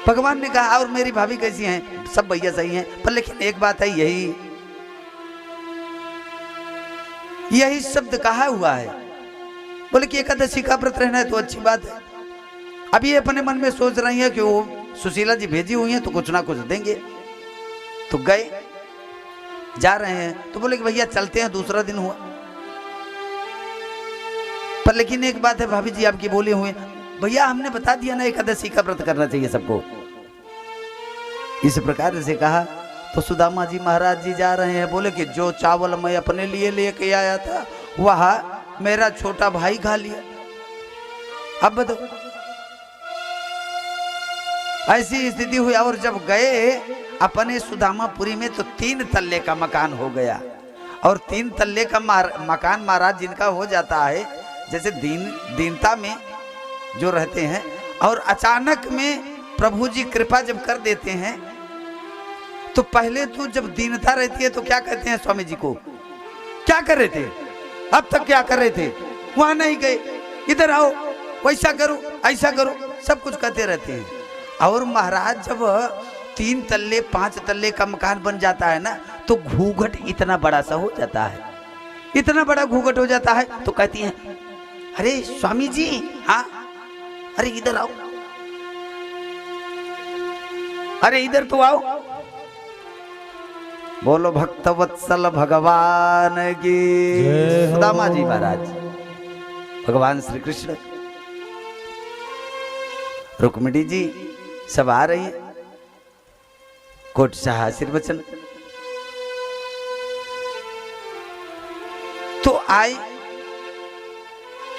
भगवान ने कहा और मेरी भाभी कैसी हैं? सब भैया सही हैं, पर लेकिन एक बात है, यही शब्द कहा हुआ है। बोले कि एकादशी का व्रत रहना है तो अच्छी बात है। अभी अपने मन में सोच रही है कि वो सुशीला जी भेजी हुई हैं तो कुछ ना कुछ देंगे। तो गए, जा रहे हैं तो बोले कि भैया चलते हैं, दूसरा दिन हुआ। पर लेकिन एक बात है भाभी जी आपकी बोले हुए, भैया हमने बता दिया ना एकादशी का व्रत करना चाहिए सबको। इस प्रकार से कहा तो सुदामा जी महाराज जी जा रहे हैं। बोले कि जो चावल मैं अपने लिए लेके आया था वह मेरा छोटा भाई खा लिया। अब बताओ, ऐसी स्थिति हुई। और जब गए अपने सुदामापुरी में तो 3 तल्ले का मकान हो गया। और 3 तल्ले का मकान महाराज जिनका हो जाता है, जैसे दीनता में जो रहते हैं और अचानक में प्रभु जी कृपा जब कर देते हैं तो पहले तो जब दीनता रहती है तो क्या कहते हैं स्वामी जी को, क्या कर रहे थे अब तक, क्या कर रहे थे, वहां नहीं गए, इधर आओ, वैसा करो, ऐसा करो, सब कुछ कहते रहते हैं। और महाराज जब 3 तल्ले 5 तल्ले का मकान बन जाता है ना तो घूंघट इतना बड़ा सा हो जाता है, इतना बड़ा घूंघट हो जाता है। तो कहती हैं अरे स्वामी जी, हाँ अरे इधर आओ, अरे इधर तो आओ। बोलो भक्तवत्सल भगवान की। सुदामा जी महाराज, भगवान श्री कृष्ण, रुक्मिणी जी सब आ रही है, कोट शाह आशीर्वचन। तो आए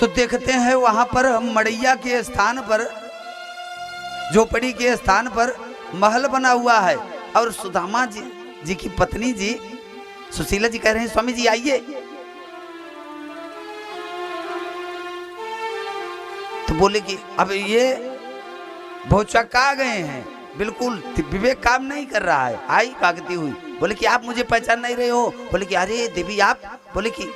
तो देखते हैं वहां पर मड़ैया के स्थान पर, झोपड़ी के स्थान पर महल बना हुआ है। और सुदामा जी की पत्नी जी सुशीला जी कह रहे हैं स्वामी जी आइए। तो बोले कि अब ये भौचक्का गए हैं, बिल्कुल विवेक काम नहीं कर रहा है। आई भागती हुई, बोले कि आप मुझे पहचान नहीं रहे हो? बोले कि अरे देवी आप, बोले कि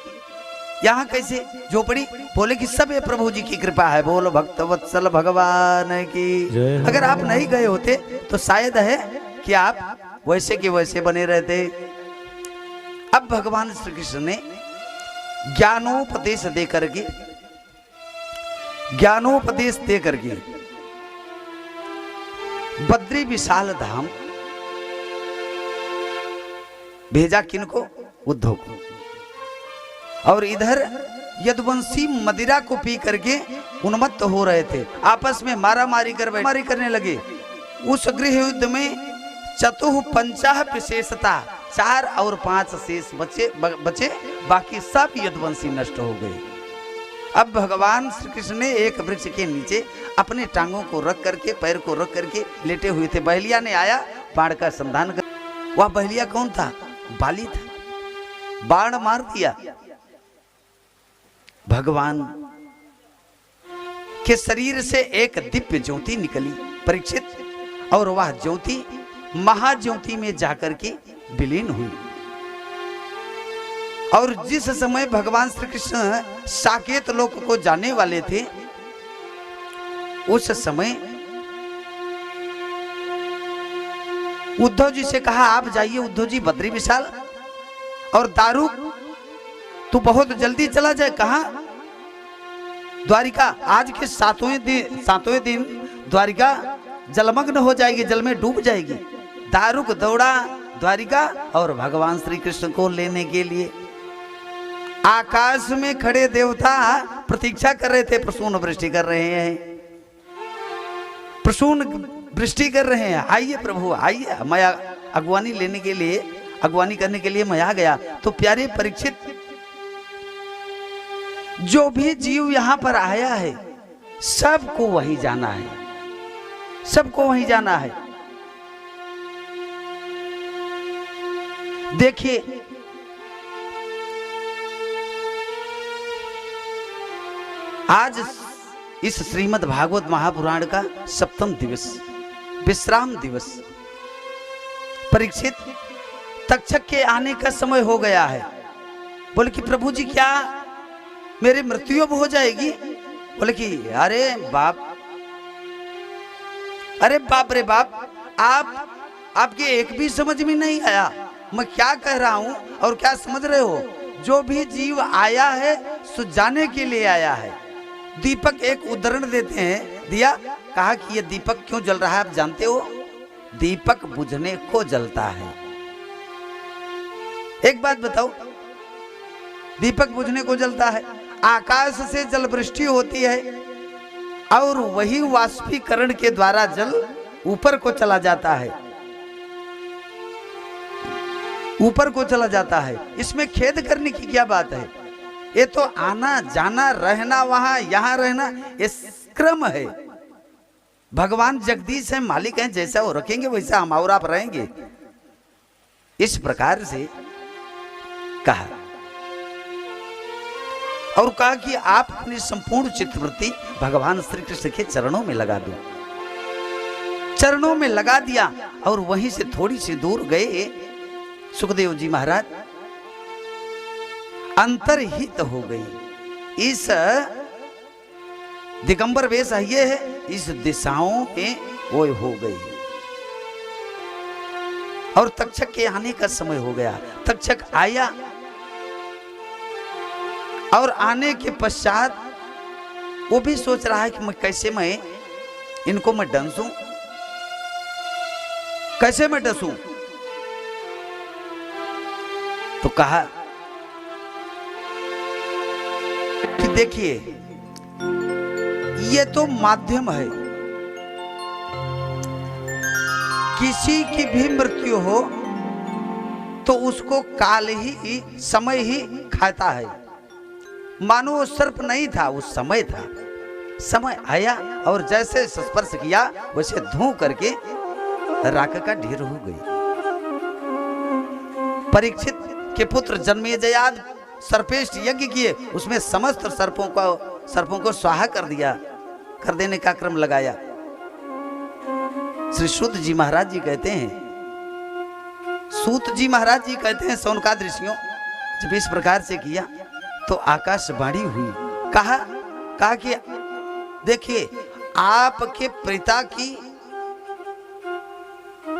यहाँ कैसे झोपड़ी? बोले कि सब ये प्रभु जी की कृपा है। बोलो भक्तवत्सल भगवान की। अगर आप नहीं गए होते तो शायद है कि आप वैसे के वैसे बने रहते। अब भगवान श्री कृष्ण ने ज्ञानोपदेश दे करके बद्री विशाल धाम भेजा। किनको? उद्धव को। और इधर यदुवंशी मदिरा को पी करके उन्मत्त हो रहे थे, आपस में मारामारी करने लगे। उस गृह युद्ध में चतुः पंचाह विशेषता, 4 और 5 शेष बचे, बाकी सब यदुवंशी नष्ट हो गए। अब भगवान श्री कृष्ण ने एक वृक्ष के नीचे अपने टांगों को रख करके, पैर को रख करके लेटे हुए थे। बहलिया ने आया बाण का संधान कर। वह बहलिया कौन था? बाली था। बाण मार दिया। भगवान के शरीर से एक दिव्य ज्योति निकली परीक्षित, और वह ज्योति महाज्योति में जाकर के विलीन हुई। और जिस समय भगवान श्री कृष्ण साकेत लोक को जाने वाले थे, उस समय उद्धव जी से कहा आप जाइए उद्धव जी बद्री विशाल, और दारू तू बहुत जल्दी चला जाए। कहा? द्वारिका। आज के 7वें दिन द्वारिका जलमग्न हो जाएगी, जल में डूब जाएगी। दारुक दौड़ा द्वारिका और भगवान श्री कृष्ण को लेने के लिए। आकाश में खड़े देवता प्रतीक्षा कर रहे थे, प्रसून वृष्टि कर रहे हैं, प्रसून वृष्टि कर रहे हैं। आइए प्रभु आइए, मैं अगवानी लेने के लिए, अगवानी करने के लिए मैं आ गया। तो प्यारे परीक्षित, जो भी जीव यहां पर आया है सबको वही जाना है, सबको वही जाना है। देखिए आज इस श्रीमद् भागवत महापुराण का 7वां दिवस, विश्राम दिवस। परीक्षित, तक्षक के आने का समय हो गया है। बोले कि प्रभु जी क्या मेरी मृत्यु अब हो जाएगी? बोले कि अरे बाप, अरे बाप रे बाप, आपके एक भी समझ में नहीं आया मैं क्या कह रहा हूं और क्या समझ रहे हो। जो भी जीव आया है सुझाने के लिए आया है। दीपक एक उदाहरण देते हैं, दिया, कहा कि ये दीपक क्यों जल रहा है आप जानते हो? दीपक बुझने को जलता है। एक बात बताओ, दीपक बुझने को जलता है। आकाश से जल वृष्टि होती है और वही वाष्पीकरण के द्वारा जल ऊपर को चला जाता है, ऊपर को चला जाता है। इसमें खेद करने की क्या बात है? ये तो आना जाना, रहना वहां यहां रहना, ये क्रम है। भगवान जगदीश है, मालिक हैं, जैसा वो रखेंगे वैसा हम और आप रहेंगे। इस प्रकार से कहा और कहा कि आप अपनी संपूर्ण चित्तवृत्ति भगवान श्री कृष्ण के चरणों में लगा दो। चरणों में लगा दिया और वहीं से थोड़ी सी दूर गए सुखदेव जी महाराज, अंतर्हित हो गई। इस दिगंबर वेश ये है, इस दिशाओं में वो हो गई और तक्षक के आने का समय हो गया। तक्षक आया और आने के पश्चात वो भी सोच रहा है कि मैं इनको मैं डंसूं, कैसे मैं डसूं। तो कहा कि देखिए ये तो माध्यम है, किसी की भी मृत्यु हो तो उसको काल ही, समय ही खाता है। मानो वो सर्प नहीं था, वो समय था। समय आया और जैसे स्पर्श किया वैसे धू करके राख का ढेर हो गई। परीक्षित के पुत्र जन्मेजयाद सर्पेष्ट यज्ञ किए, उसमें समस्त सर्पों को स्वाहा कर दिया, कर देने का क्रम लगाया। श्री सूत जी महाराज जी कहते हैं, सूत जी महाराज जी कहते हैं, सौनकाद ऋषियों जब इस प्रकार से किया तो आकाशवाणी हुई। कहा कि देखिए आपके पिता की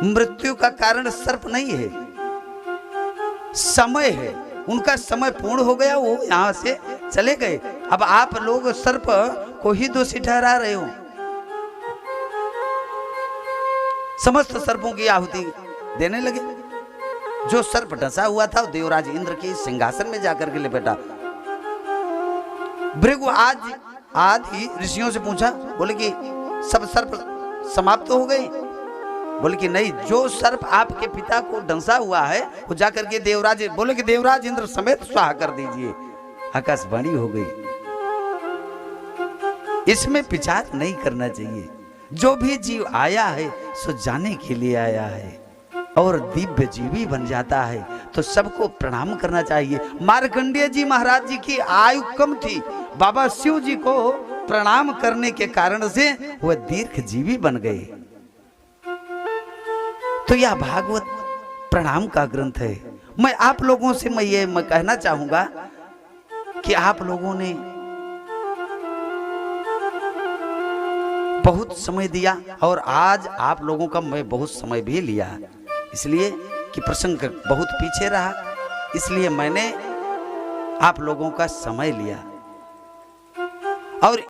मृत्यु का कारण सर्प नहीं है, समय है। उनका समय पूर्ण हो गया, वो यहां से चले गए। अब आप लोग सर्प को ही दोषी ठहरा रहे हो। समस्त सर्पों की आहुति देने लगे। जो सर्प डसा हुआ था देवराज इंद्र के सिंहासन में जाकर के लिपटा। भृगु आज ही ऋषियों से पूछा, बोले कि सब सर्प समाप्त हो गए? बोले कि नहीं, जो सर्प आपके पिता को डंसा हुआ है वो जाकर के देवराज, बोले कि देवराज इंद्र समेत स्वाहा कर दीजिए। आकाशवाणी हो गई। इसमें विचार नहीं करना चाहिए। जो भी जीव आया है सो जाने के लिए आया है और दिव्य जीवी बन जाता है तो सबको प्रणाम करना चाहिए। मार्कंडेय जी महाराज जी की आयु कम थी, बाबा शिव जी को प्रणाम करने के कारण से वह दीर्घ जीवी बन गए। तो यह भागवत प्रणाम का ग्रंथ है। मैं आप लोगों से मैं कहना चाहूंगा कि आप लोगों ने बहुत समय दिया और आज आप लोगों का मैं बहुत समय भी लिया, इसलिए कि प्रसंग बहुत पीछे रहा, इसलिए मैंने आप लोगों का समय लिया। और